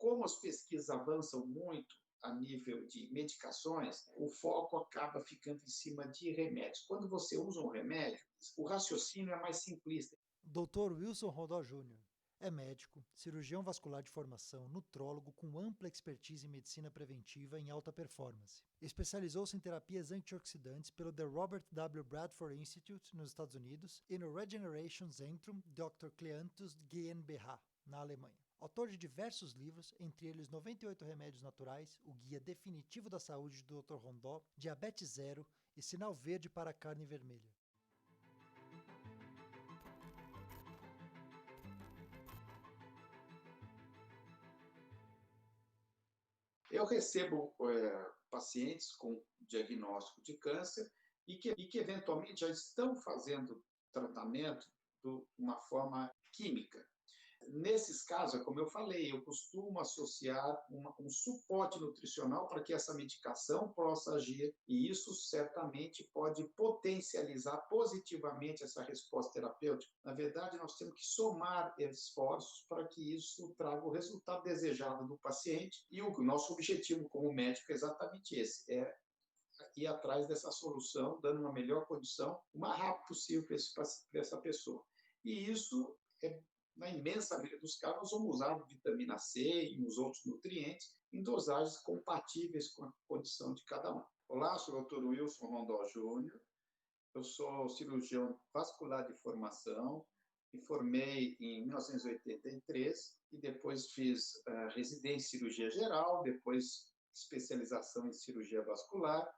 como as pesquisas avançam muito a nível de medicações, o foco acaba ficando em cima de remédios. Quando você usa um remédio, o raciocínio é mais simplista. Dr. Wilson Rondó Júnior é médico, cirurgião vascular de formação, nutrólogo com ampla expertise em medicina preventiva em alta performance. Especializou-se em terapias antioxidantes pelo The Robert W. Bradford Institute, nos Estados Unidos, e no Regeneration Zentrum Dr. Kleanthus GmbH, na Alemanha. Autor de diversos livros, entre eles 98 Remédios Naturais, o Guia Definitivo da Saúde do Dr. Rondó, Diabetes Zero e Sinal Verde para a Carne Vermelha. Eu recebo pacientes com diagnóstico de câncer e que eventualmente já estão fazendo tratamento de uma forma química. Nesses casos, como eu falei, eu costumo associar um suporte nutricional para que essa medicação possa agir, e isso certamente pode potencializar positivamente essa resposta terapêutica. Na verdade, nós temos que somar esforços para que isso traga o resultado desejado do paciente, e o nosso objetivo como médico é exatamente esse, é ir atrás dessa solução, dando uma melhor condição, o mais rápido possível para essa pessoa. E isso na imensa maioria dos casos, nós vamos usar vitamina C e os outros nutrientes em dosagens compatíveis com a condição de cada um. Olá, sou o Dr. Wilson Rondó Júnior, eu sou cirurgião vascular de formação, me formei em 1983 e depois fiz residência em cirurgia geral, depois especialização em cirurgia vascular.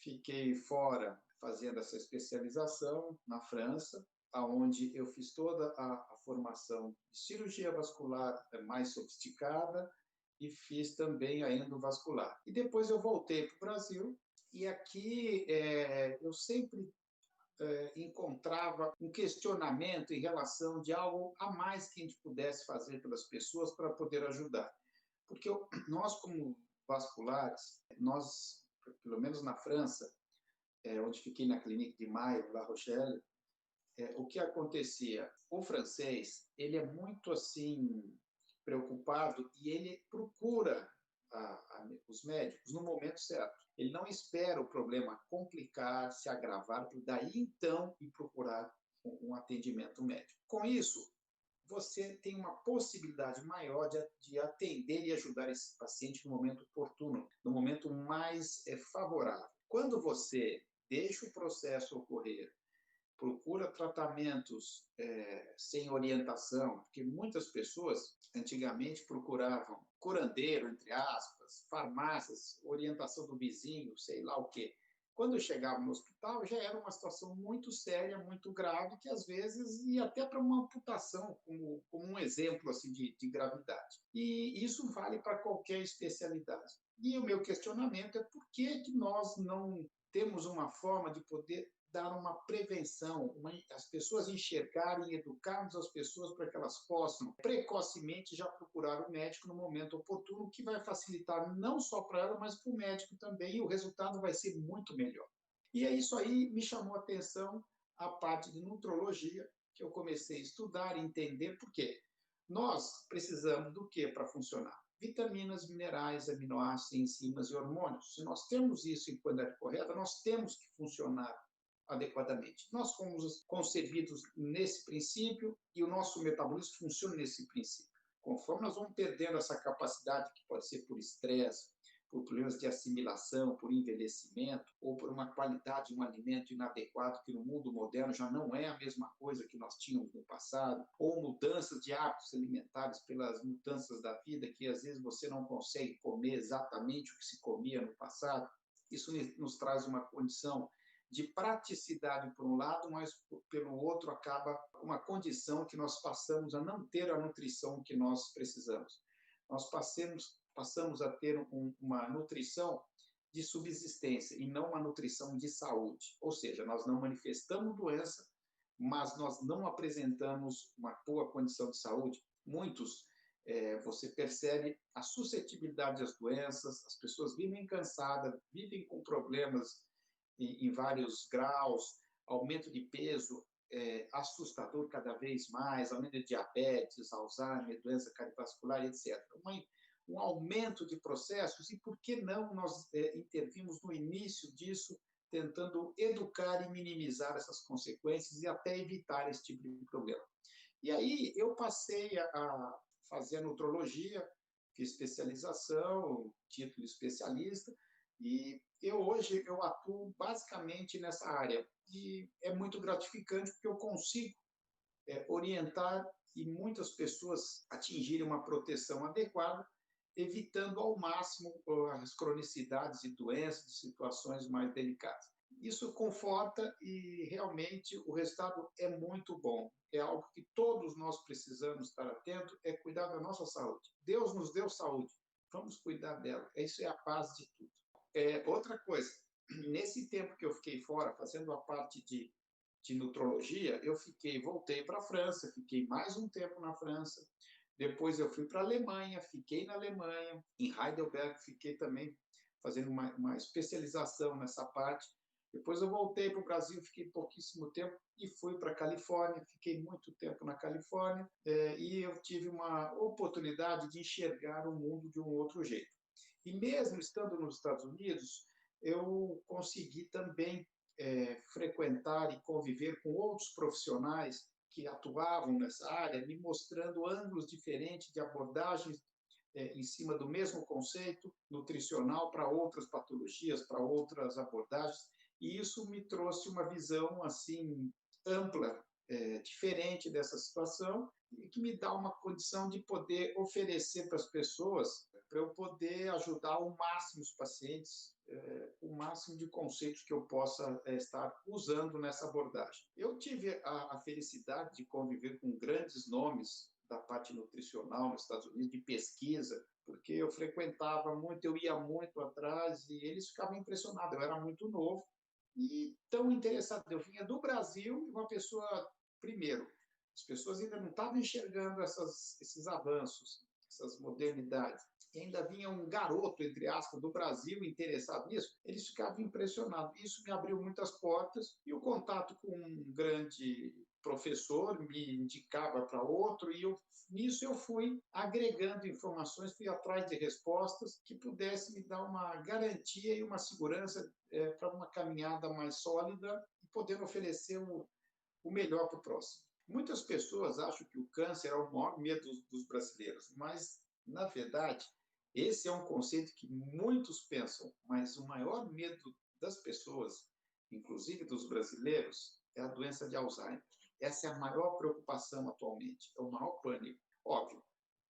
Fiquei fora fazendo essa especialização na França, onde eu fiz toda a formação de cirurgia vascular mais sofisticada e fiz também a endovascular. E depois eu voltei para o Brasil e aqui eu sempre encontrava um questionamento em relação de algo a mais que a gente pudesse fazer pelas pessoas para poder ajudar. Porque nós, como vasculares, nós, pelo menos na França, onde fiquei na Clinique de Mayo, La Rochelle, o que acontecia? O francês, ele é muito assim preocupado e ele procura os médicos no momento certo. Ele não espera o problema complicar, se agravar, para daí então ir procurar um atendimento médico. Com isso, você tem uma possibilidade maior de atender e ajudar esse paciente no momento oportuno, no momento mais favorável. Quando você deixa o processo ocorrer, procura tratamentos sem orientação, porque muitas pessoas antigamente procuravam curandeiro, entre aspas, farmácias, orientação do vizinho, sei lá o quê. Quando eu chegava no hospital, já era uma situação muito séria, muito grave, que às vezes ia até para uma amputação, como um exemplo assim, de gravidade. E isso vale para qualquer especialidade. E o meu questionamento é por que nós não temos uma forma de poder dar uma prevenção, as pessoas enxergarem, educarmos as pessoas para que elas possam precocemente já procurar o médico no momento oportuno, que vai facilitar não só para ela, mas para o médico também, e o resultado vai ser muito melhor. E é isso aí me chamou a atenção a parte de nutrologia, que eu comecei a estudar e entender por quê. Nós precisamos do que para funcionar? Vitaminas, minerais, aminoácidos, enzimas e hormônios. Se nós temos isso em quantidade correta, nós temos que funcionar adequadamente. Nós fomos concebidos nesse princípio e o nosso metabolismo funciona nesse princípio. Conforme nós vamos perdendo essa capacidade, que pode ser por estresse, por problemas de assimilação, por envelhecimento, ou por uma qualidade de um alimento inadequado, que no mundo moderno já não é a mesma coisa que nós tínhamos no passado, ou mudanças de hábitos alimentares pelas mudanças da vida, que às vezes você não consegue comer exatamente o que se comia no passado, isso nos traz uma condição de praticidade por um lado, mas pelo outro acaba uma condição que nós passamos a não ter a nutrição que nós precisamos. Nós passamos a ter uma nutrição de subsistência e não uma nutrição de saúde. Ou seja, nós não manifestamos doença, mas nós não apresentamos uma boa condição de saúde. Muitos, você percebe a suscetibilidade às doenças, as pessoas vivem cansadas, vivem com problemas em vários graus, aumento de peso assustador cada vez mais, aumento de diabetes, Alzheimer, doença cardiovascular, etc. um aumento de processos, e por que não nós intervimos no início disso, tentando educar e minimizar essas consequências e até evitar esse tipo de problema. E aí eu passei a fazer a nutrologia, fiz especialização, título especialista, e hoje eu atuo basicamente nessa área. E é muito gratificante porque eu consigo orientar e muitas pessoas atingirem uma proteção adequada, evitando ao máximo as cronicidades e doenças, de situações mais delicadas. Isso conforta e realmente o resultado é muito bom. É algo que todos nós precisamos estar atentos, é cuidar da nossa saúde. Deus nos deu saúde, vamos cuidar dela. Isso é a base de tudo. Outra coisa, nesse tempo que eu fiquei fora, fazendo a parte de nutrologia, voltei para a França, fiquei mais um tempo na França. Depois eu fui para a Alemanha, fiquei na Alemanha, em Heidelberg, fiquei também fazendo uma especialização nessa parte. Depois eu voltei para o Brasil, fiquei pouquíssimo tempo e fui para a Califórnia, fiquei muito tempo na Califórnia e eu tive uma oportunidade de enxergar o mundo de um outro jeito. E mesmo estando nos Estados Unidos, eu consegui também frequentar e conviver com outros profissionais que atuavam nessa área, me mostrando ângulos diferentes de abordagens em cima do mesmo conceito nutricional para outras patologias, para outras abordagens, e isso me trouxe uma visão assim ampla, diferente dessa situação, e que me dá uma condição de poder oferecer para as pessoas, para eu poder ajudar ao máximo os pacientes, o máximo de conceitos que eu possa estar usando nessa abordagem. Eu tive a felicidade de conviver com grandes nomes da parte nutricional nos Estados Unidos, de pesquisa, porque eu frequentava muito, eu ia muito atrás e eles ficavam impressionados. Eu era muito novo e tão interessado. Eu vinha do Brasil e uma pessoa, primeiro, as pessoas ainda não estavam enxergando esses avanços, essas modernidades. E ainda vinha um garoto, entre aspas, do Brasil interessado nisso, eles ficavam impressionados. Isso me abriu muitas portas e o contato com um grande professor me indicava para outro e nisso eu fui agregando informações, fui atrás de respostas que pudessem me dar uma garantia e uma segurança para uma caminhada mais sólida e poder oferecer o melhor para o próximo. Muitas pessoas acham que o câncer é o maior medo dos brasileiros, mas, na verdade, esse é um conceito que muitos pensam, mas o maior medo das pessoas, inclusive dos brasileiros, é a doença de Alzheimer. Essa é a maior preocupação atualmente, é o maior pânico. Óbvio,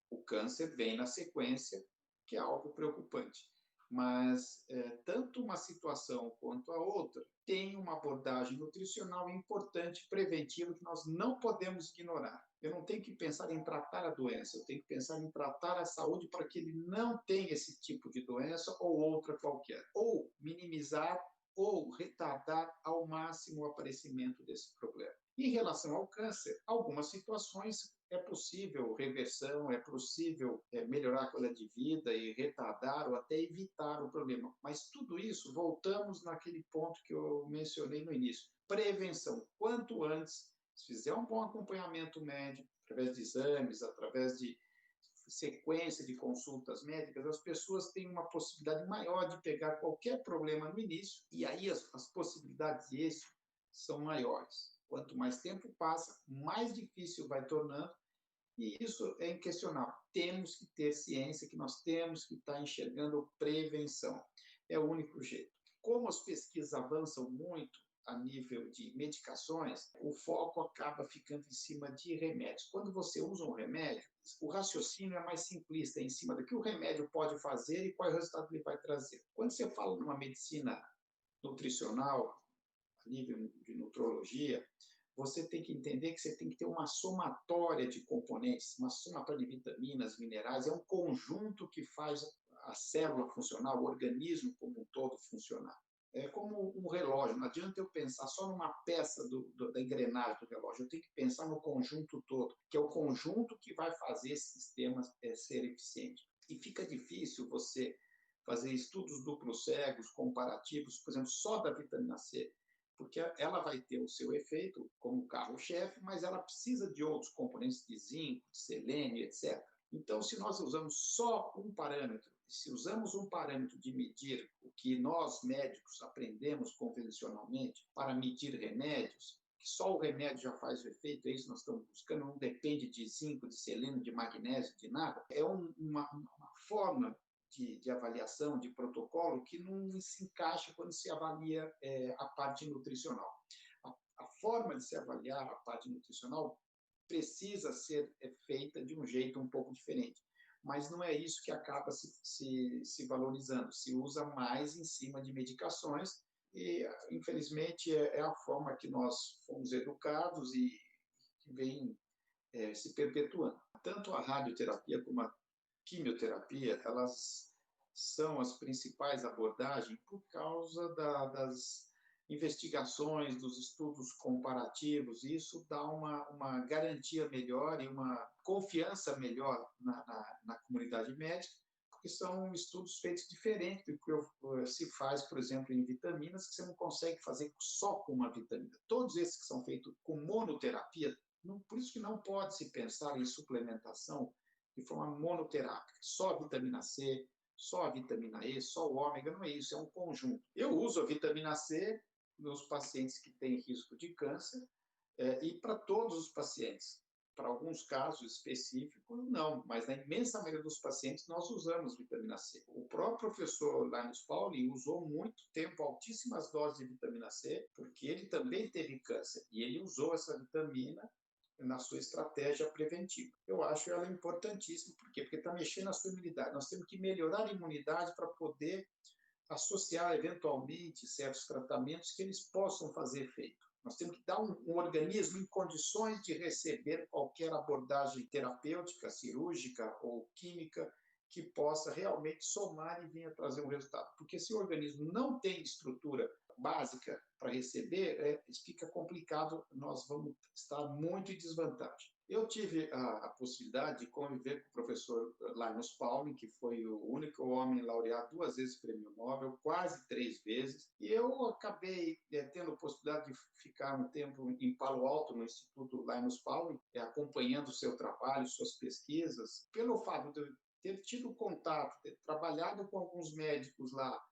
o câncer vem na sequência, que é algo preocupante. Mas tanto uma situação quanto a outra tem uma abordagem nutricional importante, preventiva, que nós não podemos ignorar. Eu não tenho que pensar em tratar a doença, eu tenho que pensar em tratar a saúde para que ele não tenha esse tipo de doença ou outra qualquer. Ou minimizar ou retardar ao máximo o aparecimento desse problema. Em relação ao câncer, algumas situações é possível reversão, é possível melhorar a qualidade de vida e retardar ou até evitar o problema. Mas tudo isso, voltamos naquele ponto que eu mencionei no início. Prevenção. Quanto antes, se fizer um bom acompanhamento médico, através de exames, através de sequência de consultas médicas, as pessoas têm uma possibilidade maior de pegar qualquer problema no início, e aí as possibilidades de êxito são maiores. Quanto mais tempo passa, mais difícil vai tornando, e isso é inquestionável. Temos que ter ciência que nós temos que estar enxergando prevenção. É o único jeito. Como as pesquisas avançam muito a nível de medicações, o foco acaba ficando em cima de remédios. Quando você usa um remédio, o raciocínio é mais simplista, é em cima do que o remédio pode fazer e qual é o resultado que ele vai trazer. Quando você fala numa medicina nutricional, a nível de nutrologia, você tem que entender que você tem que ter uma somatória de componentes, uma somatória de vitaminas, minerais, é um conjunto que faz a célula funcionar, o organismo como um todo funcionar. É como um relógio, não adianta eu pensar só numa peça da engrenagem do relógio, eu tenho que pensar no conjunto todo, que é o conjunto que vai fazer esse sistema ser eficiente. E fica difícil você fazer estudos duplos cegos, comparativos, por exemplo, só da vitamina C, porque ela vai ter o seu efeito como carro-chefe, mas ela precisa de outros componentes de zinco, de selênio, etc. Então, se nós usamos só um parâmetro, se usamos um parâmetro de medir o que nós médicos aprendemos convencionalmente para medir remédios, que só o remédio já faz o efeito, é isso que nós estamos buscando, não depende de zinco, de selênio, de magnésio, de nada, é uma forma de avaliação, de protocolo, que não se encaixa quando se avalia a parte nutricional. A forma de se avaliar a parte nutricional precisa ser feita de um jeito um pouco diferente. Mas não é isso que acaba se valorizando. Se usa mais em cima de medicações e, infelizmente, é a forma que nós fomos educados e que vem se perpetuando. Tanto a radioterapia como a quimioterapia, elas são as principais abordagens por causa das investigações, dos estudos comparativos, e isso dá uma garantia melhor e uma confiança melhor na comunidade médica, porque são estudos feitos diferentes do que se faz, por exemplo, em vitaminas, que você não consegue fazer só com uma vitamina. Todos esses que são feitos com monoterapia, por isso que não pode se pensar em suplementação de forma monoterápica, só a vitamina C, só a vitamina E, só o ômega, não é isso, é um conjunto. Eu uso a vitamina C nos pacientes que têm risco de câncer e para todos os pacientes. Para alguns casos específicos, não, mas na imensa maioria dos pacientes nós usamos vitamina C. O próprio professor Linus Pauling usou muito tempo altíssimas doses de vitamina C, porque ele também teve câncer e ele usou essa vitamina na sua estratégia preventiva. Eu acho ela importantíssima, por quê? Porque está mexendo na sua imunidade. Nós temos que melhorar a imunidade para poder associar eventualmente certos tratamentos que eles possam fazer efeito. Nós temos que dar um organismo em condições de receber qualquer abordagem terapêutica, cirúrgica ou química que possa realmente somar e venha trazer um resultado. Porque se o organismo não tem estrutura básica para receber, fica complicado, nós vamos estar muito em desvantagem. Eu tive a possibilidade de conviver com o professor Linus Pauling, que foi o único homem laureado 2 vezes prêmio Nobel, quase 3 vezes, e eu acabei tendo a possibilidade de ficar um tempo em Palo Alto, no Instituto Linus Pauling, acompanhando o seu trabalho, suas pesquisas. Pelo fato de eu ter tido contato, ter trabalhado com alguns médicos lá,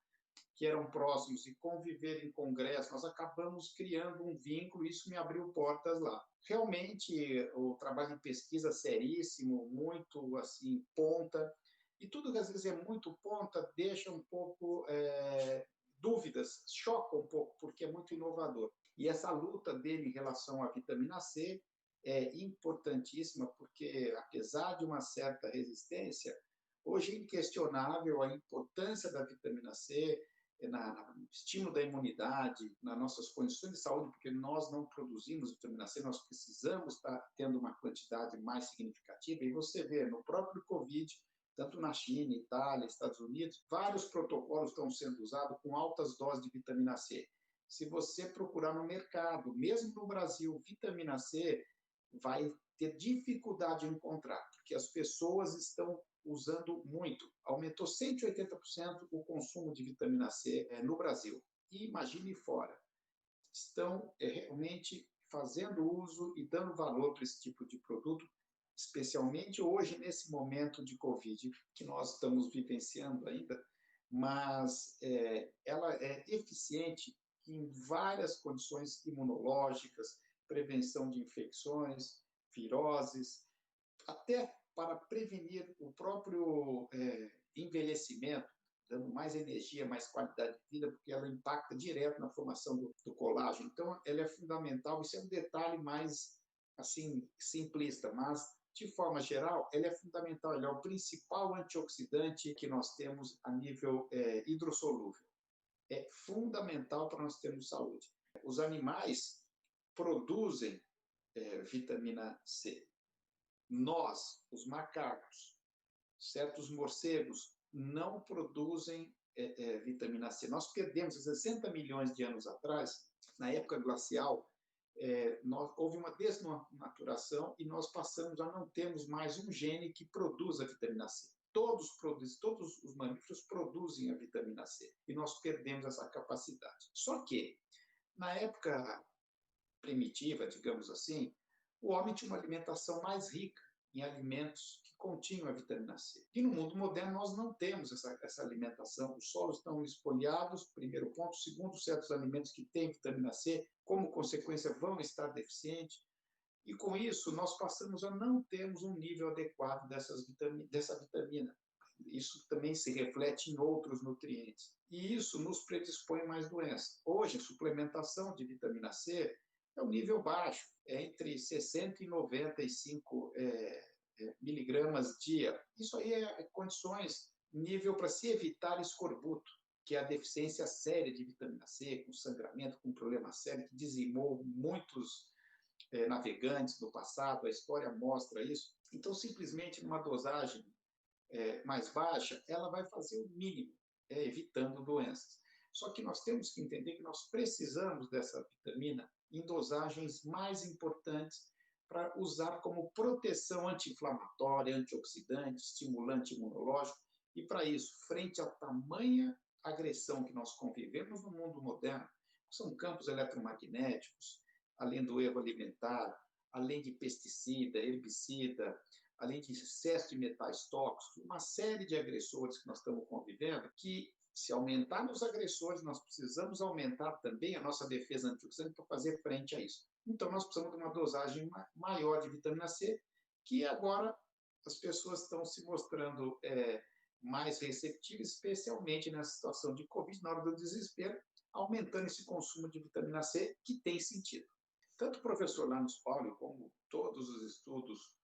que eram próximos, e conviver em congresso, nós acabamos criando um vínculo, e isso me abriu portas lá. Realmente, o trabalho de pesquisa seríssimo, muito assim, ponta, e tudo que às vezes é muito ponta deixa um pouco dúvidas, choca um pouco, porque é muito inovador. E essa luta dele em relação à vitamina C é importantíssima, porque apesar de uma certa resistência, hoje é inquestionável a importância da vitamina C no estímulo da imunidade, nas nossas condições de saúde, porque nós não produzimos vitamina C, nós precisamos estar tendo uma quantidade mais significativa. E você vê, no próprio Covid, tanto na China, Itália, Estados Unidos, vários protocolos estão sendo usados com altas doses de vitamina C. Se você procurar no mercado, mesmo no Brasil, vitamina C vai ter dificuldade em encontrar, porque as pessoas estão usando muito. Aumentou 180% o consumo de vitamina C no Brasil. E imagine fora. Estão realmente fazendo uso e dando valor para esse tipo de produto, especialmente hoje, nesse momento de Covid, que nós estamos vivenciando ainda, mas ela é eficiente em várias condições imunológicas, prevenção de infecções, viroses, até para prevenir o próprio envelhecimento, dando mais energia, mais qualidade de vida, porque ela impacta direto na formação do colágeno. Então, ela é fundamental. Isso é um detalhe mais assim simplista, mas de forma geral, ela é fundamental. Ela é o principal antioxidante que nós temos a nível hidrossolúvel. É fundamental para nós termos saúde. Os animais produzem vitamina C. Nós, os macacos, certos morcegos, não produzem vitamina C. Nós perdemos, há 60 milhões de anos atrás, na época glacial, houve uma desnaturação e nós passamos a não termos mais um gene que produza a vitamina C. Todos os mamíferos produzem a vitamina C e nós perdemos essa capacidade. Só que, na época primitiva, digamos assim, o homem tinha uma alimentação mais rica. em alimentos que continham a vitamina C. E no mundo moderno nós não temos essa alimentação. Os solos estão espoliados, primeiro ponto. Segundo, certos alimentos que têm vitamina C, como consequência, vão estar deficientes. E com isso, nós passamos a não termos um nível adequado dessa vitamina. Isso também se reflete em outros nutrientes. E isso nos predispõe a mais doenças. Hoje, a suplementação de vitamina C é um nível baixo, é entre 60 e 95 miligramas dia. Isso aí é condições, nível para se evitar escorbuto, que é a deficiência séria de vitamina C, com sangramento, com problema sério, que dizimou muitos navegantes no passado, a história mostra isso. Então, simplesmente numa dosagem mais baixa, ela vai fazer o mínimo, evitando doenças. Só que nós temos que entender que nós precisamos dessa vitamina em dosagens mais importantes para usar como proteção anti-inflamatória, antioxidante, estimulante imunológico. E para isso, frente à tamanha agressão que nós convivemos no mundo moderno, são campos eletromagnéticos, além do erro alimentar, além de pesticida, herbicida, além de excesso de metais tóxicos, uma série de agressores que nós estamos convivendo, que se aumentarmos os agressores, nós precisamos aumentar também a nossa defesa antioxidante para fazer frente a isso. Então, nós precisamos de uma dosagem maior de vitamina C, que agora as pessoas estão se mostrando mais receptivas, especialmente nessa situação de Covid, na hora do desespero, aumentando esse consumo de vitamina C, que tem sentido. Tanto o professor Linus Pauling, como todos os estudos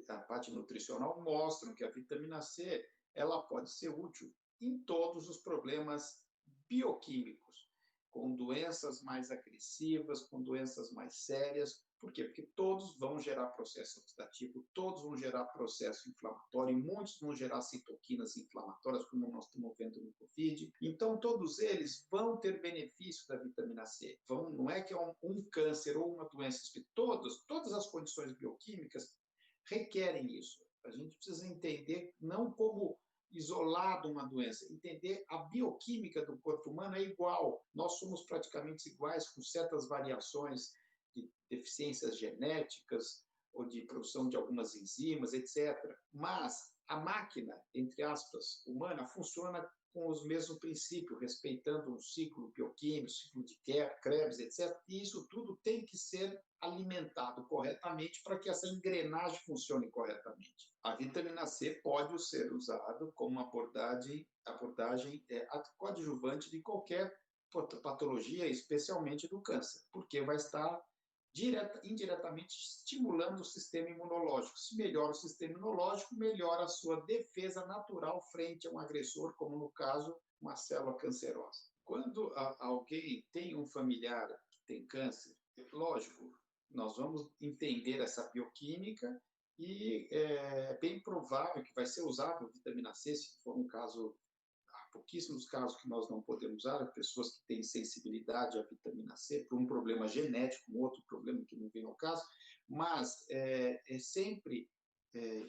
da parte nutricional, mostram que a vitamina C ela pode ser útil em todos os problemas bioquímicos, com doenças mais agressivas, com doenças mais sérias. Por quê? Porque todos vão gerar processo oxidativo, todos vão gerar processo inflamatório, e muitos vão gerar citoquinas inflamatórias, como nós estamos vendo no Covid. Então, todos eles vão ter benefício da vitamina C. Não é que é um câncer ou uma doença, todas as condições bioquímicas requerem isso. A gente precisa entender não como isolado uma doença, entender a bioquímica do corpo humano é igual. Nós somos praticamente iguais, com certas variações de deficiências genéticas ou de produção de algumas enzimas, etc. Mas a máquina, entre aspas, humana, funciona com os mesmos princípios, respeitando um ciclo bioquímico, ciclo de Krebs, etc. E isso tudo tem que ser alimentado corretamente para que essa engrenagem funcione corretamente. A vitamina C pode ser usada como uma abordagem coadjuvante de qualquer patologia, especialmente do câncer, porque vai estar indiretamente estimulando o sistema imunológico. Se melhora o sistema imunológico, melhora a sua defesa natural frente a um agressor, como no caso, uma célula cancerosa. Quando alguém tem um familiar que tem câncer, lógico, nós vamos entender essa bioquímica e é bem provável que vai ser usado a vitamina C, se for um caso, há pouquíssimos casos que nós não podemos usar, pessoas que têm sensibilidade à vitamina C por um problema genético, um outro problema que não vem ao caso, mas é sempre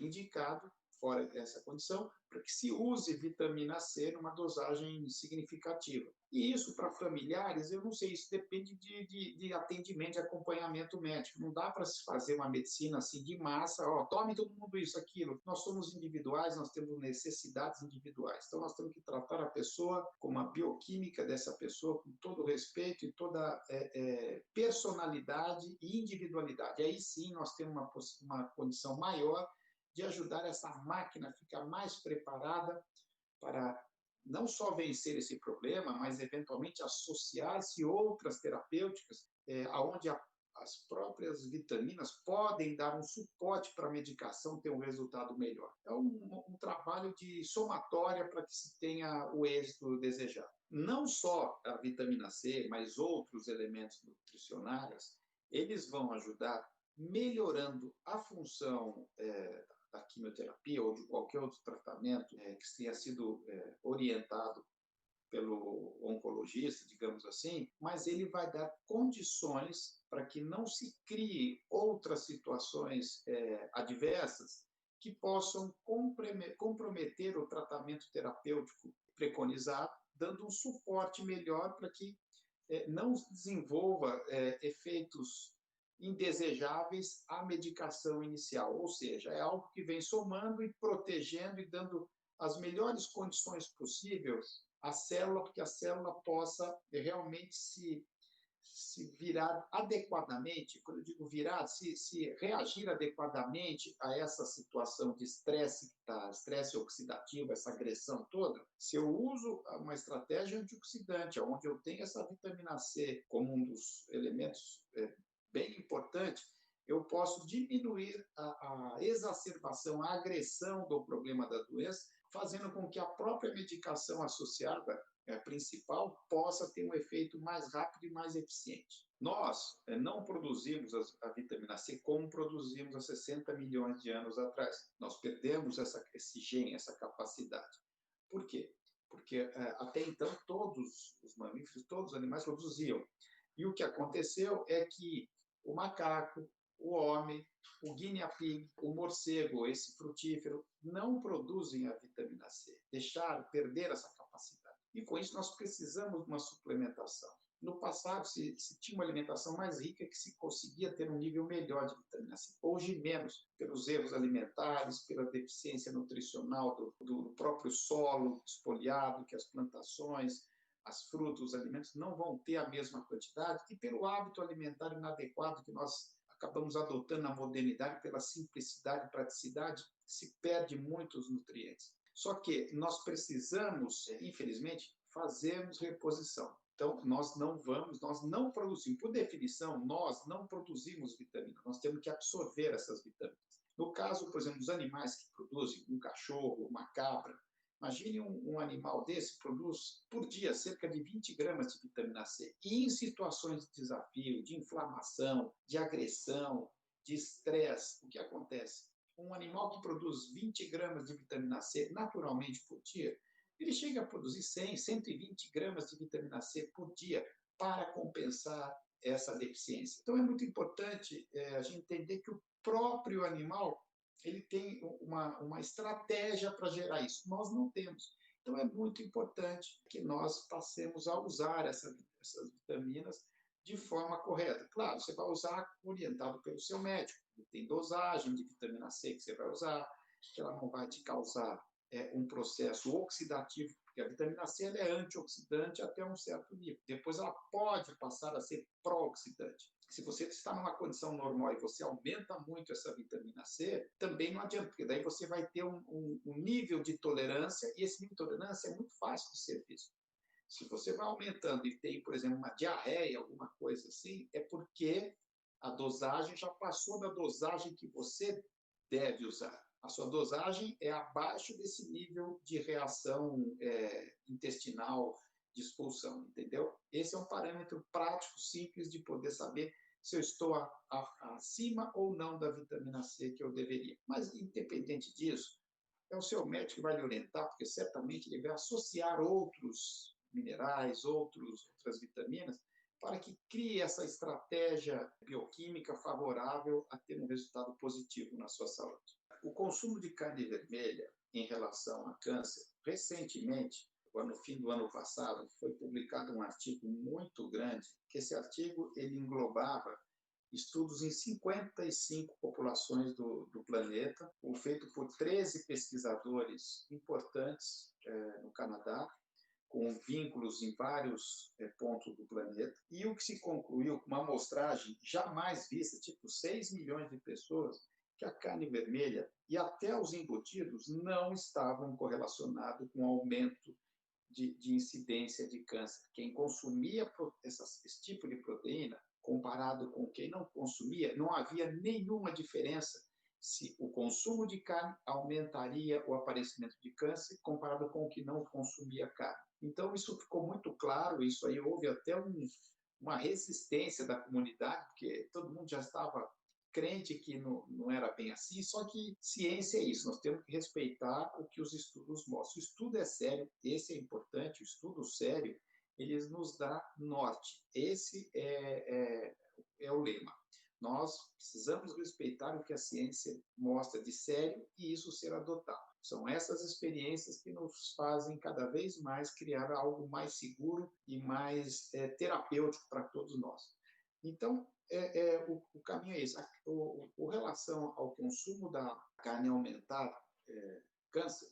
indicado, fora essa condição, para que se use vitamina C numa dosagem significativa. E isso para familiares, eu não sei, isso depende de atendimento, de acompanhamento médico. Não dá para se fazer uma medicina assim de massa, tome todo mundo isso, aquilo. Nós somos individuais, nós temos necessidades individuais. Então, nós temos que tratar a pessoa como a bioquímica dessa pessoa, com todo respeito e toda personalidade e individualidade. Aí sim, nós temos uma condição maior de ajudar essa máquina a ficar mais preparada para não só vencer esse problema, mas eventualmente associar-se outras terapêuticas, onde as próprias vitaminas podem dar um suporte para a medicação ter um resultado melhor. É um trabalho de somatória para que se tenha o êxito desejado. Não só a vitamina C, mas outros elementos nutricionais, eles vão ajudar melhorando a função da quimioterapia ou de qualquer outro tratamento que tenha sido orientado pelo oncologista, digamos assim, mas ele vai dar condições para que não se crie outras situações adversas que possam comprometer o tratamento terapêutico preconizado, dando um suporte melhor para que não desenvolva efeitos indesejáveis à medicação inicial, ou seja, é algo que vem somando e protegendo e dando as melhores condições possíveis à célula, para que a célula possa realmente se virar adequadamente. Quando eu digo virar, se reagir adequadamente a essa situação de estresse, estresse oxidativo, essa agressão toda. Se eu uso uma estratégia antioxidante, onde eu tenho essa vitamina C como um dos elementos bem importante, eu posso diminuir a exacerbação, a agressão do problema da doença, fazendo com que a própria medicação associada principal possa ter um efeito mais rápido e mais eficiente. Nós não produzimos a vitamina C como produzimos há 60 milhões de anos atrás. Nós perdemos esse gene, essa capacidade. Por quê? Porque até então todos os mamíferos, todos os animais produziam. E o que aconteceu é que o macaco, o homem, o guinea pig, o morcego, esse frutífero, não produzem a vitamina C, deixaram, perder essa capacidade. E com isso nós precisamos de uma suplementação. No passado se tinha uma alimentação mais rica que se conseguia ter um nível melhor de vitamina C. Hoje menos, pelos erros alimentares, pela deficiência nutricional do próprio solo espoliado, que as plantações, as frutas, os alimentos não vão ter a mesma quantidade, e pelo hábito alimentar inadequado que nós acabamos adotando na modernidade, pela simplicidade e praticidade, se perde muitos nutrientes. Só que nós precisamos, infelizmente, fazermos reposição. Então, nós não produzimos, por definição, nós não produzimos vitaminas, nós temos que absorver essas vitaminas. No caso, por exemplo, dos animais que produzem, um cachorro, uma cabra, imagine um animal desse produz por dia cerca de 20 gramas de vitamina C. E em situações de desafio, de inflamação, de agressão, de estresse, o que acontece? Um animal que produz 20 gramas de vitamina C naturalmente por dia, ele chega a produzir 100, 120 gramas de vitamina C por dia para compensar essa deficiência. Então, é muito importante a gente entender que o próprio animal ele tem uma estratégia para gerar isso. Nós não temos. Então, é muito importante que nós passemos a usar essas vitaminas de forma correta. Claro, você vai usar orientado pelo seu médico. Tem dosagem de vitamina C que você vai usar, que ela não vai te causar um processo oxidativo, porque a vitamina C ela é antioxidante até um certo nível. Depois ela pode passar a ser pró-oxidante. Se você está numa condição normal e você aumenta muito essa vitamina C, também não adianta, porque daí você vai ter um nível de tolerância, e esse nível de tolerância é muito fácil de ser visto. Se você vai aumentando e tem, por exemplo, uma diarreia, alguma coisa assim, é porque a dosagem já passou da dosagem que você deve usar. A sua dosagem é abaixo desse nível de reação intestinal, de expulsão, entendeu? Esse é um parâmetro prático, simples de poder saber se eu estou acima ou não da vitamina C que eu deveria. Mas, independente disso, é o seu médico que vai lhe orientar, porque certamente ele vai associar outros minerais, outras vitaminas, para que crie essa estratégia bioquímica favorável a ter um resultado positivo na sua saúde. O consumo de carne vermelha em relação a câncer, recentemente, no fim do ano passado, foi publicado um artigo muito grande, que esse artigo ele englobava estudos em 55 populações do planeta, feito por 13 pesquisadores importantes no Canadá, com vínculos em vários pontos do planeta. E o que se concluiu com uma amostragem jamais vista, tipo 6 milhões de pessoas, que a carne vermelha e até os embutidos não estavam correlacionados com o aumento de incidência de câncer. Quem consumia esse tipo de proteína, comparado com quem não consumia, não havia nenhuma diferença se o consumo de carne aumentaria o aparecimento de câncer comparado com o que não consumia carne. Então, isso ficou muito claro, isso aí houve até uma resistência da comunidade, porque todo mundo já estava crente que não era bem assim, só que ciência é isso, nós temos que respeitar o que os estudos mostram. O estudo é sério, esse é importante, o estudo sério, ele nos dá norte. Esse é o lema. Nós precisamos respeitar o que a ciência mostra de sério e isso ser adotado. São essas experiências que nos fazem cada vez mais criar algo mais seguro e mais terapêutico para todos nós. Então, o caminho é esse. O relação ao consumo da carne aumentar câncer,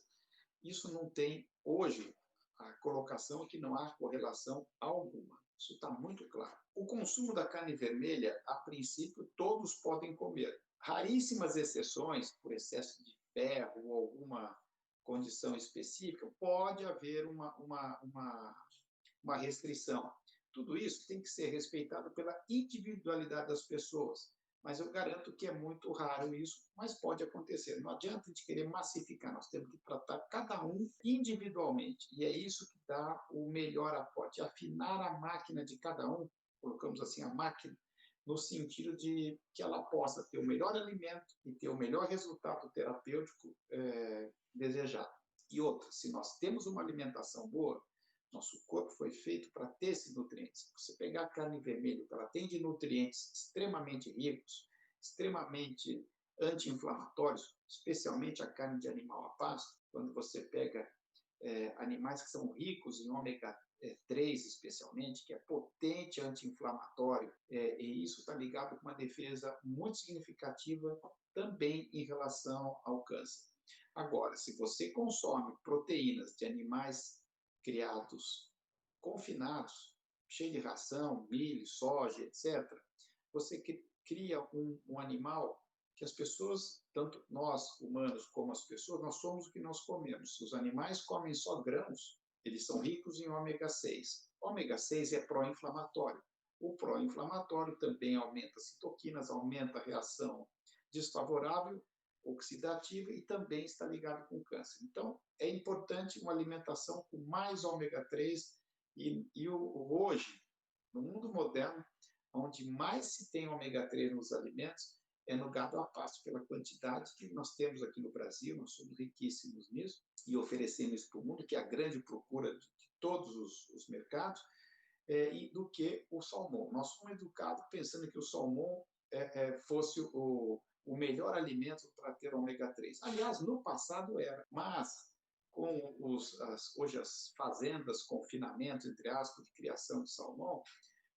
isso não tem, hoje, a colocação é que não há correlação alguma. Isso está muito claro. O consumo da carne vermelha, a princípio, todos podem comer. Raríssimas exceções, por excesso de ferro ou alguma condição específica, pode haver uma restrição. Tudo isso tem que ser respeitado pela individualidade das pessoas. Mas eu garanto que é muito raro isso, mas pode acontecer. Não adianta a gente querer massificar, nós temos que tratar cada um individualmente. E é isso que dá o melhor aporte. Afinar a máquina de cada um, colocamos assim a máquina, no sentido de que ela possa ter o melhor alimento e ter o melhor resultado terapêutico desejado. E outra, se nós temos uma alimentação boa, nosso corpo foi feito para ter esses nutrientes. Você pegar a carne vermelha, ela tem de nutrientes extremamente ricos, extremamente anti-inflamatórios, especialmente a carne de animal a pasto. Quando você pega animais que são ricos em ômega 3, especialmente, que é potente anti-inflamatório, e isso está ligado com uma defesa muito significativa também em relação ao câncer. Agora, se você consome proteínas de animais criados confinados, cheio de ração, milho, soja, etc., você cria um animal que as pessoas, tanto nós humanos como as pessoas, nós somos o que nós comemos. Se os animais comem só grãos, eles são ricos em ômega 6. Ômega 6 é pró-inflamatório. O pró-inflamatório também aumenta citoquinas, aumenta a reação desfavorável, oxidativa, e também está ligado com o câncer. Então, é importante uma alimentação com mais ômega 3 hoje, no mundo moderno, onde mais se tem ômega 3 nos alimentos, é no gado a pasto, pela quantidade que nós temos aqui no Brasil, nós somos riquíssimos nisso, e oferecendo isso para o mundo, que é a grande procura de todos os mercados, e do que o salmão. Nós somos educados pensando que o salmão fosse o melhor alimento para ter ômega 3. Aliás, no passado era, mas com hoje as fazendas, confinamento, entre aspas, de criação de salmão,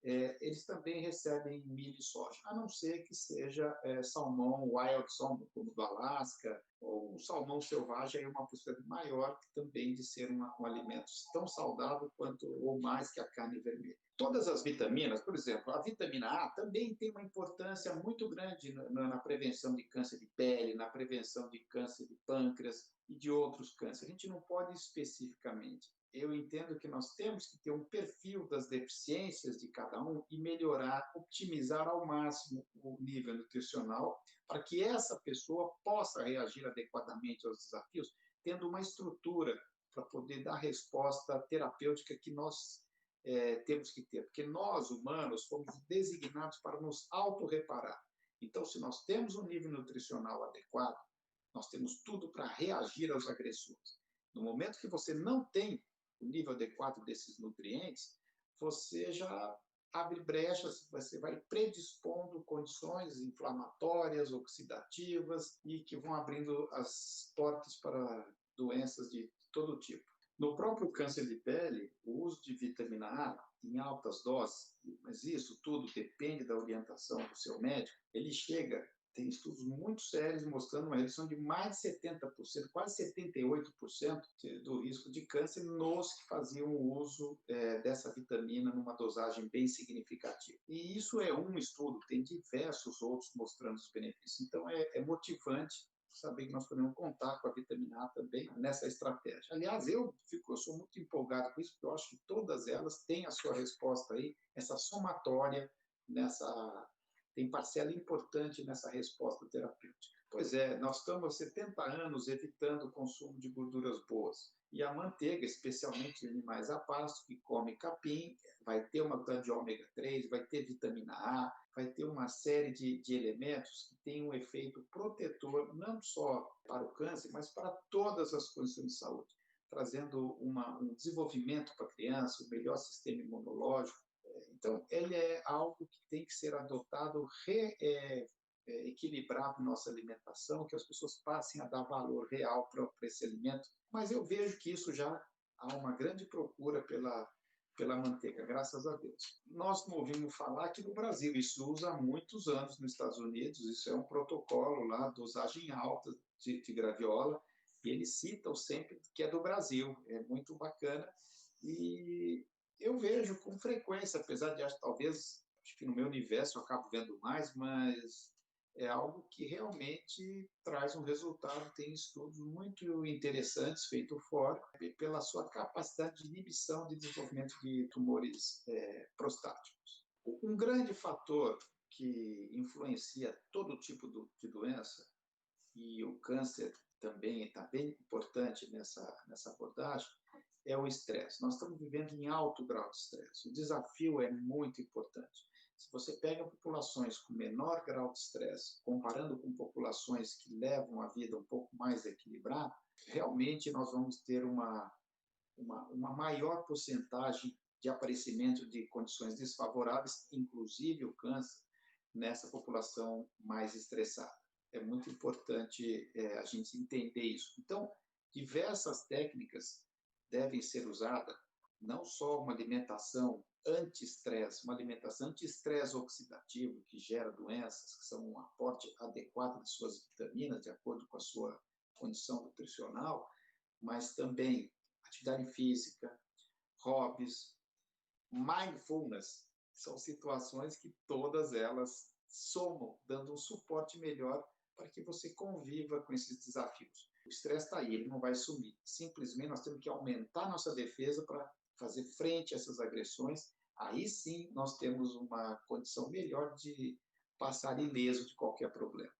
eles também recebem milho e soja, a não ser que seja salmão, wild salmon, como do Alasca, ou um salmão selvagem, aí uma possibilidade maior também de ser um alimento tão saudável quanto ou mais que a carne vermelha. Todas as vitaminas, por exemplo, a vitamina A também tem uma importância muito grande na prevenção de câncer de pele, na prevenção de câncer de pâncreas e de outros cânceres. A gente não pode especificamente. Eu entendo que nós temos que ter um perfil das deficiências de cada um e melhorar, optimizar ao máximo o nível nutricional para que essa pessoa possa reagir adequadamente aos desafios, tendo uma estrutura para poder dar a resposta terapêutica que nós temos que ter. Porque nós, humanos, fomos designados para nos autorreparar. Então, se nós temos um nível nutricional adequado, nós temos tudo para reagir aos agressores. No momento que você não tem o nível adequado desses nutrientes, você já abre brechas, você vai predispondo condições inflamatórias, oxidativas, e que vão abrindo as portas para doenças de todo tipo. No próprio câncer de pele, o uso de vitamina A em altas doses, mas isso tudo depende da orientação do seu médico, ele chega, tem estudos muito sérios mostrando uma redução de mais de 70%, quase 78% do risco de câncer nos que faziam o uso dessa vitamina numa dosagem bem significativa. E isso é um estudo, tem diversos outros mostrando os benefícios. Então, é motivante saber que nós podemos contar com a vitamina A também nessa estratégia. Aliás, eu sou muito empolgado com isso, porque eu acho que todas elas têm a sua resposta aí, essa somatória, tem parcela importante nessa resposta terapêutica. Pois é, nós estamos há 70 anos evitando o consumo de gorduras boas. E a manteiga, especialmente de animais a pasto, que come capim, vai ter uma quantidade de ômega 3, vai ter vitamina A, vai ter uma série de elementos que têm um efeito protetor, não só para o câncer, mas para todas as condições de saúde, trazendo um desenvolvimento para a criança, um melhor sistema imunológico. Então, ele é algo que tem que ser adotado, equilibrado na nossa alimentação, que as pessoas passem a dar valor real para esse alimento. Mas eu vejo que isso já há uma grande procura pela manteiga, graças a Deus. Nós não ouvimos falar aqui no Brasil, isso usa há muitos anos nos Estados Unidos, isso é um protocolo lá, dosagem alta de graviola, e eles citam sempre que é do Brasil, é muito bacana, e eu vejo com frequência, apesar de talvez, acho que no meu universo eu acabo vendo mais, mas é algo que realmente traz um resultado. Tem estudos muito interessantes feitos fora, pela sua capacidade de inibição de desenvolvimento de tumores prostáticos. Um grande fator que influencia todo tipo de doença, e o câncer também está bem importante nessa abordagem, é o estresse. Nós estamos vivendo em alto grau de estresse. O desafio é muito importante. Se você pega populações com menor grau de estresse, comparando com populações que levam a vida um pouco mais equilibrada, realmente nós vamos ter uma maior porcentagem de aparecimento de condições desfavoráveis, inclusive o câncer, nessa população mais estressada. É muito importante a gente entender isso. Então, diversas técnicas devem ser usadas, não só uma alimentação anti-estresse, uma alimentação anti-estresse oxidativo, que gera doenças, que são um aporte adequado de suas vitaminas, de acordo com a sua condição nutricional, mas também atividade física, hobbies, mindfulness, são situações que todas elas somam, dando um suporte melhor para que você conviva com esses desafios. O estresse está aí, ele não vai sumir. Simplesmente nós temos que aumentar nossa defesa para fazer frente a essas agressões. Aí sim nós temos uma condição melhor de passar ileso de qualquer problema.